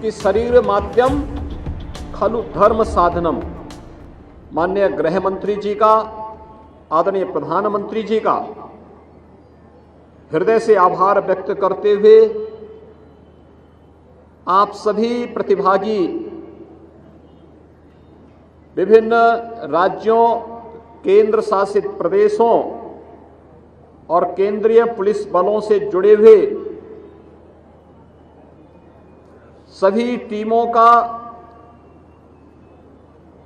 कि शरीर माध्यम खलु धर्म साधनम। माननीय गृह मंत्री जी का, आदरणीय प्रधानमंत्री जी का हृदय से आभार व्यक्त करते हुए आप सभी प्रतिभागी विभिन्न राज्यों, केंद्र शासित प्रदेशों और केंद्रीय पुलिस बलों से जुड़े हुए सभी टीमों का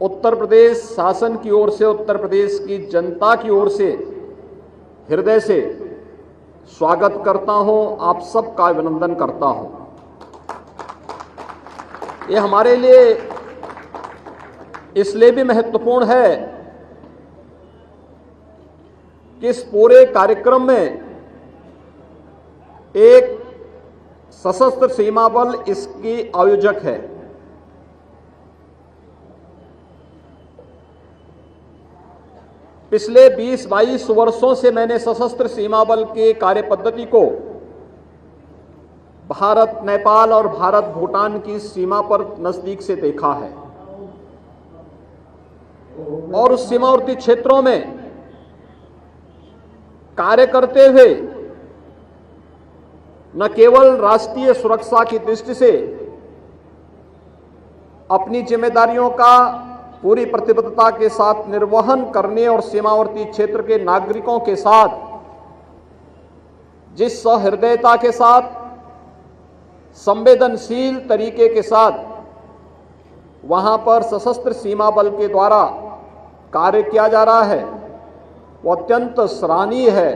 उत्तर प्रदेश शासन की ओर से, उत्तर प्रदेश की जनता की ओर से हृदय से स्वागत करता हूं, आप सबका अभिनंदन करता हूं। ये हमारे लिए इसलिए भी महत्वपूर्ण है कि इस पूरे कार्यक्रम में एक सशस्त्र सीमा बल इसकी आयोजक है। पिछले 20-22 वर्षों से मैंने सशस्त्र सीमा बल के कार्य पद्धति को भारत नेपाल और भारत भूटान की सीमा पर नजदीक से देखा है और उस सीमावर्ती क्षेत्रों में कार्य करते हुए न केवल राष्ट्रीय सुरक्षा की दृष्टि से अपनी जिम्मेदारियों का पूरी प्रतिबद्धता के साथ निर्वहन करने और सीमावर्ती क्षेत्र के नागरिकों के साथ जिस सहृदयता के साथ, संवेदनशील तरीके के साथ वहां पर सशस्त्र सीमा बल के द्वारा कार्य किया जा रहा है वो अत्यंत सराहनीय है।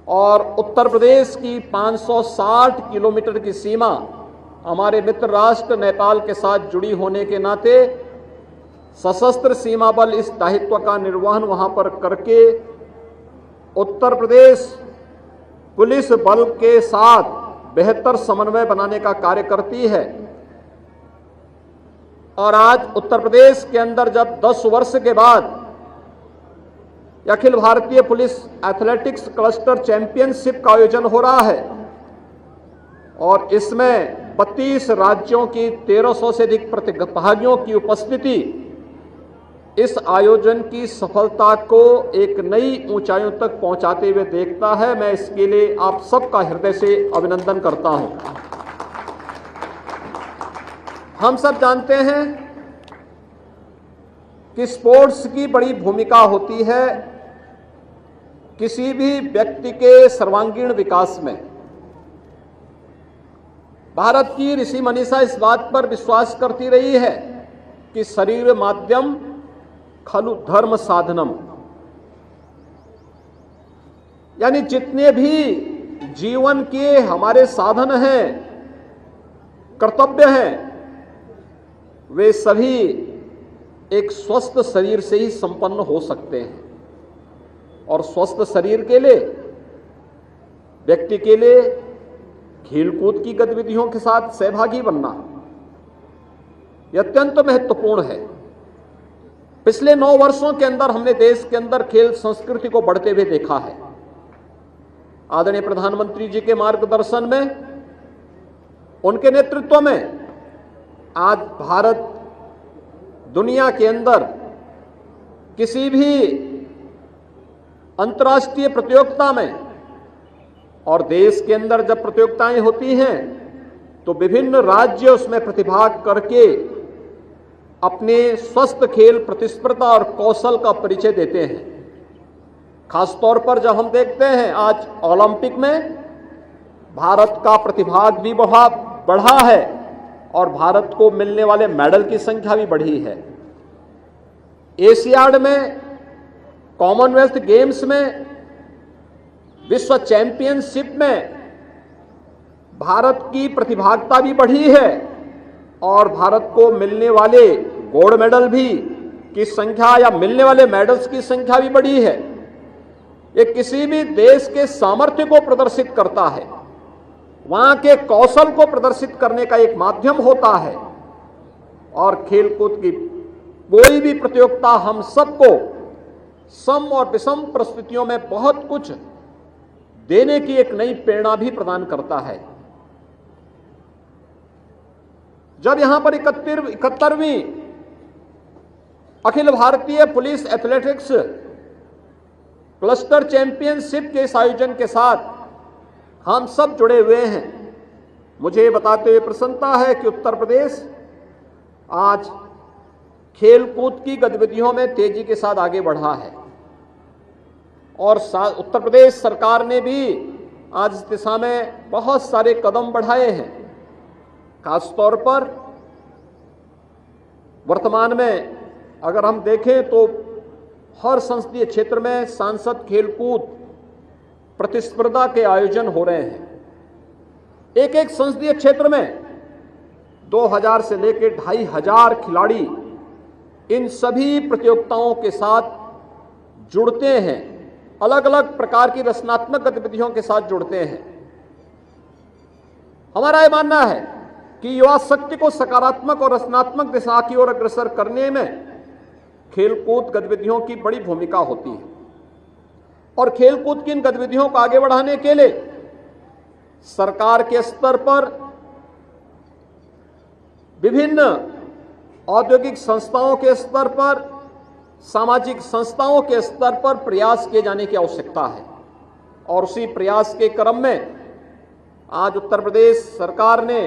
और उत्तर प्रदेश की 560 किलोमीटर की सीमा हमारे मित्र राष्ट्र नेपाल के साथ जुड़ी होने के नाते सशस्त्र सीमा बल इस दायित्व का निर्वहन वहां पर करके उत्तर प्रदेश पुलिस बल के साथ बेहतर समन्वय बनाने का कार्य करती है। और आज उत्तर प्रदेश के अंदर जब 10 वर्ष के बाद Akhil Bharatiya police athletics cluster championship का आयोजन हो रहा है और इसमें 32 राज्यों की 1300 से अधिक प्रतिभागियों की उपस्थिति इस आयोजन की सफलता को एक नई ऊंचाइयों तक पहुंचाते हुए देखता है। मैं इसके लिए आप सबका हृदय से अभिनंदन करता हूं। हम सब जानते हैं कि स्पोर्ट्स की बड़ी भूमिका होती है किसी भी व्यक्ति के सर्वांगीण विकास में। भारत की ऋषि मनीषा इस बात पर विश्वास करती रही है कि शरीर माध्यम खलु धर्म साधनम, यानी जितने भी जीवन के हमारे साधन हैं, कर्तव्य हैं, वे सभी एक स्वस्थ शरीर से ही संपन्न हो सकते हैं। और स्वस्थ शरीर के लिए व्यक्ति के लिए खेलकूद की गतिविधियों के साथ सहभागी बनना यह अत्यंत महत्वपूर्ण है। पिछले 9 वर्षों के अंदर हमने देश के अंदर खेल संस्कृति को बढ़ते हुए देखा है। आदरणीय प्रधानमंत्री जी के मार्गदर्शन में, उनके नेतृत्व में आज भारत दुनिया के अंदर किसी भी अंतर्राष्ट्रीय प्रतियोगिता में और देश के अंदर जब प्रतियोगिताएं होती हैं तो विभिन्न राज्य उसमें प्रतिभाग करके अपने स्वस्थ खेल प्रतिस्पर्धा और कौशल का परिचय देते हैं। खासतौर पर जब हम देखते हैं आज ओलंपिक में भारत का प्रतिभाग भी बढ़ा है और भारत को मिलने वाले मेडल की संख्या भी बढ़ी है। एशियाड में, कॉमनवेल्थ गेम्स में, विश्व चैंपियनशिप में भारत की प्रतिभागिता भी बढ़ी है और भारत को मिलने वाले गोल्ड मेडल भी की संख्या या मिलने वाले मेडल्स की संख्या भी बढ़ी है। ये किसी भी देश के सामर्थ्य को प्रदर्शित करता है, वहां के कौशल को प्रदर्शित करने का एक माध्यम होता है। और खेलकूद की कोई भी प्रतियोगिता हम सबको सम और विषम परिस्थितियों में बहुत कुछ देने की एक नई प्रेरणा भी प्रदान करता है। जब यहां पर 71वीं Akhil Bharatiya police athletics cluster championship के इस आयोजन के साथ हम सब जुड़े हुए हैं, मुझे बताते हुए प्रसन्नता है कि उत्तर प्रदेश आज खेलकूद की गतिविधियों में तेजी के साथ आगे बढ़ा है और उत्तर प्रदेश सरकार ने भी आज इस दिशा में बहुत सारे कदम बढ़ाए हैं। खासतौर पर वर्तमान में अगर हम देखें तो हर संसदीय क्षेत्र में सांसद खेलकूद प्रतिस्पर्धा के आयोजन हो रहे हैं। एक एक संसदीय क्षेत्र में 2000 से लेकर 2500 खिलाड़ी इन सभी प्रतियोगिताओं के साथ जुड़ते हैं, अलग अलग प्रकार की रचनात्मक गतिविधियों के साथ जुड़ते हैं। हमारा यह मानना है कि युवा शक्ति को सकारात्मक और रचनात्मक दिशा की ओर अग्रसर करने में खेलकूद गतिविधियों की बड़ी भूमिका होती है और खेलकूद की इन गतिविधियों को आगे बढ़ाने के लिए सरकार के स्तर पर विभिन्न औद्योगिक संस्थाओं के स्तर पर, सामाजिक संस्थाओं के स्तर पर प्रयास किए जाने की आवश्यकता है और उसी प्रयास के क्रम में आज उत्तर प्रदेश सरकार ने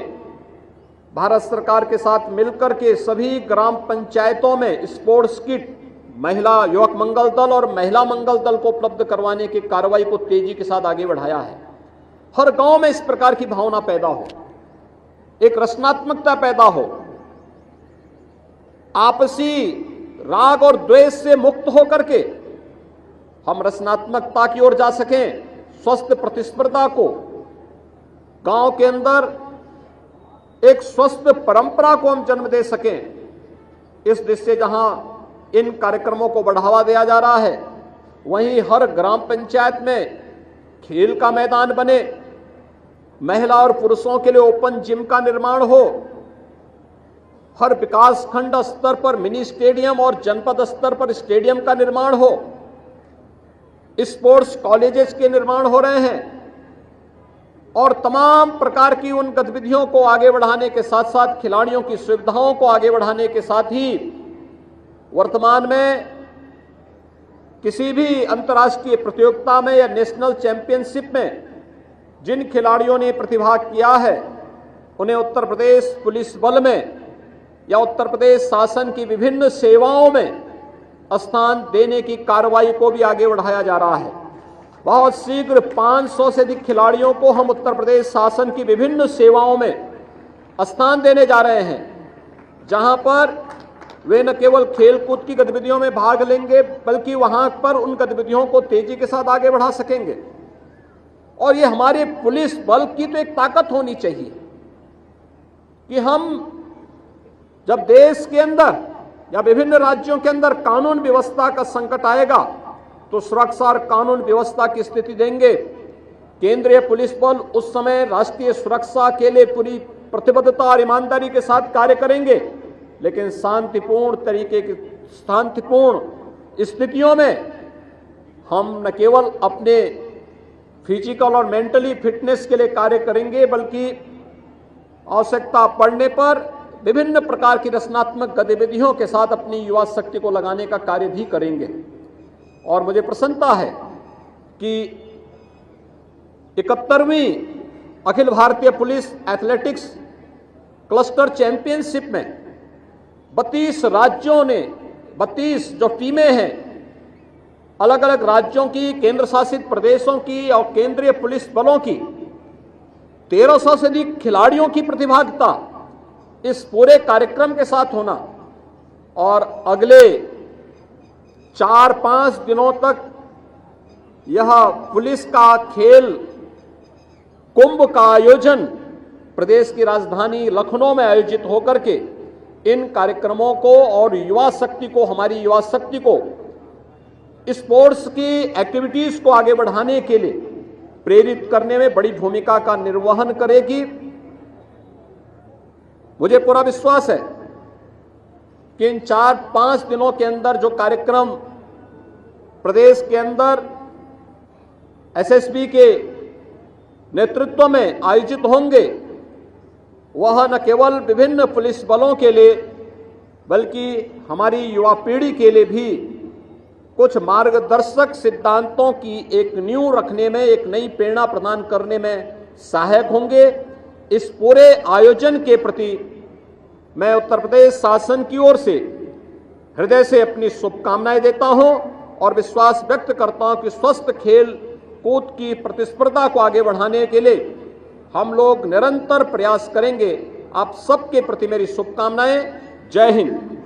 भारत सरकार के साथ मिलकर के सभी ग्राम पंचायतों में स्पोर्ट्स किट, महिला युवक मंगल दल और महिला मंगल दल को उपलब्ध करवाने की कार्रवाई को तेजी के साथ आगे बढ़ाया है। हर गांव में इस प्रकार की भावना पैदा हो, एक रचनात्मकता पैदा हो, आपसी राग और द्वेष से मुक्त होकर के हम रचनात्मकता की ओर जा सकें, स्वस्थ प्रतिस्पर्धा को गांव के अंदर एक स्वस्थ परंपरा को हम जन्म दे सकें। इस दृष्टि से जहां इन कार्यक्रमों को बढ़ावा दिया जा रहा है, वहीं हर ग्राम पंचायत में खेल का मैदान बने, महिला और पुरुषों के लिए ओपन जिम का निर्माण हो, हर विकास खंड स्तर पर मिनी स्टेडियम और जनपद स्तर पर स्टेडियम का निर्माण हो, स्पोर्ट्स कॉलेजेस के निर्माण हो रहे हैं और तमाम प्रकार की उन गतिविधियों को आगे बढ़ाने के साथ साथ खिलाड़ियों की सुविधाओं को आगे बढ़ाने के साथ ही वर्तमान में किसी भी अंतर्राष्ट्रीय प्रतियोगिता में या नेशनल चैंपियनशिप में जिन खिलाड़ियों ने प्रतिभाग किया है, उन्हें उत्तर प्रदेश पुलिस बल में या उत्तर प्रदेश शासन की विभिन्न सेवाओं में स्थान देने की कार्रवाई को भी आगे बढ़ाया जा रहा है। बहुत शीघ्र 500 से अधिक खिलाड़ियों को हम उत्तर प्रदेश शासन की विभिन्न सेवाओं में स्थान देने जा रहे हैं, जहां पर वे न केवल खेलकूद की गतिविधियों में भाग लेंगे बल्कि वहां पर उन गतिविधियों को तेजी के साथ आगे बढ़ा सकेंगे। और ये हमारे पुलिस बल की तो एक ताकत होनी चाहिए कि हम जब देश के अंदर या विभिन्न राज्यों के अंदर कानून व्यवस्था का संकट आएगा तो सुरक्षा और कानून व्यवस्था की स्थिति देंगे। केंद्रीय पुलिस बल उस समय राष्ट्रीय सुरक्षा के लिए पूरी प्रतिबद्धता और ईमानदारी के साथ कार्य करेंगे, लेकिन शांतिपूर्ण स्थितियों में हम न केवल अपने फिजिकल और मेंटली फिटनेस के लिए कार्य करेंगे बल्कि आवश्यकता पड़ने पर विभिन्न प्रकार की रचनात्मक गतिविधियों के साथ अपनी युवा शक्ति को लगाने का कार्य भी करेंगे। और मुझे प्रसन्नता है कि 71वीं Akhil Bharatiya police athletics cluster championship में 32 राज्यों ने 32 जो टीमें हैं, अलग अलग राज्यों की, केंद्र शासित प्रदेशों की और केंद्रीय पुलिस बलों की 1300 से अधिक खिलाड़ियों की प्रतिभागिता इस पूरे कार्यक्रम के साथ होना और अगले 4-5 दिनों तक यह पुलिस का खेल कुंभ का आयोजन प्रदेश की राजधानी लखनऊ में आयोजित होकर के इन कार्यक्रमों को और युवा शक्ति को, हमारी युवा शक्ति को स्पोर्ट्स की एक्टिविटीज को आगे बढ़ाने के लिए प्रेरित करने में बड़ी भूमिका का निर्वहन करेगी। मुझे पूरा विश्वास है कि इन 4-5 दिनों के अंदर जो कार्यक्रम प्रदेश के अंदर एसएसबी के नेतृत्व में आयोजित होंगे, वह न केवल विभिन्न पुलिस बलों के लिए बल्कि हमारी युवा पीढ़ी के लिए भी कुछ मार्गदर्शक सिद्धांतों की एक नींव रखने में, एक नई प्रेरणा प्रदान करने में सहायक होंगे। इस पूरे आयोजन के प्रति मैं उत्तर प्रदेश शासन की ओर से हृदय से अपनी शुभकामनाएं देता हूं और विश्वास व्यक्त करता हूं कि स्वस्थ खेल कूद की प्रतिस्पर्धा को आगे बढ़ाने के लिए हम लोग निरंतर प्रयास करेंगे। आप सबके प्रति मेरी शुभकामनाएं। जय हिंद।